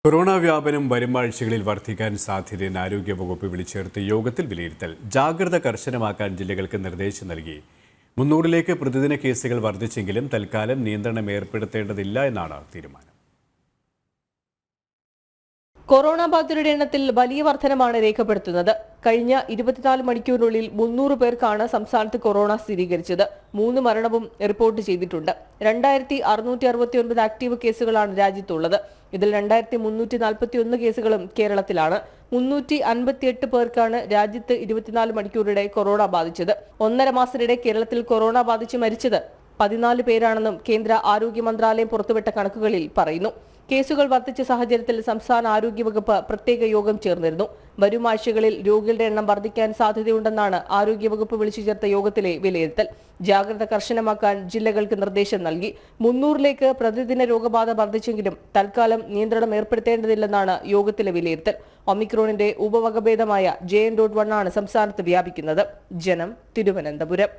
Corona വ്യാപനം വരും ആഴ്ചകളിൽ വർദ്ധിക്കാൻ സാധ്യതയെന്ന് ആരോഗ്യവകുപ്പ് വിളിച്ചേർത്ത യോഗത്തിൽ വിലയിരുത്തൽ. ജാഗ്രത കർശനമാക്കാൻ ജില്ലകൾക്ക് നിർദ്ദേശം നൽകി. 300ലേക്ക് പ്രതിദിന കേസുകൾ വർദ്ധിച്ചെങ്കിലും തൽക്കാലം നിയന്ത്രണം ഏർപ്പെടുത്തേണ്ടതില്ല എന്നാണ് തീരുമാനം. കൊറോണ ബാധിതരുടെ എണ്ണത്തിൽ വലിയ വർധനമാണ് രേഖപ്പെടുത്തുന്നത്. കഴിഞ്ഞ 24 മണിക്കൂറിനുള്ളിൽ 300 പേർക്കാണ് സംസ്ഥാനത്ത് കൊറോണ സ്ഥിരീകരിച്ചത്. 3 മരണവും റിപ്പോർട്ട് ചെയ്തിട്ടുണ്ട്. 2669 ആക്ടീവ് കേസുകളാണ് രാജ്യത്തുള്ളത്. ഇതിൽ 2341 കേസുകളും കേരളത്തിലാണ്. 358 പേർക്കാണ് രാജ്യത്ത് 24 മണിക്കൂറിടെ കൊറോണ ബാധിച്ചത്. 1.5 മാസത്തിനിടെ കേരളത്തിൽ കൊറോണ ബാധിച്ച് മരിച്ചത് 14 പേരാണെന്നും കേന്ദ്ര ആരോഗ്യ മന്ത്രാലയം പുറത്തുവിട്ട കണക്കുകളിൽ പറയുന്നു. കേസുകൾ വർദ്ധിച്ച സാഹചര്യത്തിൽ സംസ്ഥാന ആരോഗ്യവകുപ്പ് പ്രത്യേക യോഗം ചേർന്നിരുന്നു. വരും ആഴ്ചകളിൽ രോഗികളുടെ എണ്ണം വർദ്ധിക്കാൻ സാധ്യതയുണ്ടെന്നാണ് ആരോഗ്യവകുപ്പ് വിളിച്ചു ചേർത്ത യോഗത്തിലെ വിലയിരുത്തൽ. ജാഗ്രത കർശനമാക്കാൻ ജില്ലകൾക്ക് നിർദ്ദേശം നൽകി. 300ലേക്ക് പ്രതിദിന രോഗബാധ വർദ്ധിച്ചെങ്കിലും തൽക്കാലം നിയന്ത്രണം ഏർപ്പെടുത്തേണ്ടതില്ലെന്നാണ് യോഗത്തിലെ വിലയിരുത്തൽ. ഒമിക്രോണിന്റെ ഉപവകഭേദമായ JN.1 ആണ് സംസ്ഥാനത്ത് വ്യാപിക്കുന്നത്. ജനം, തിരുവനന്തപുരം.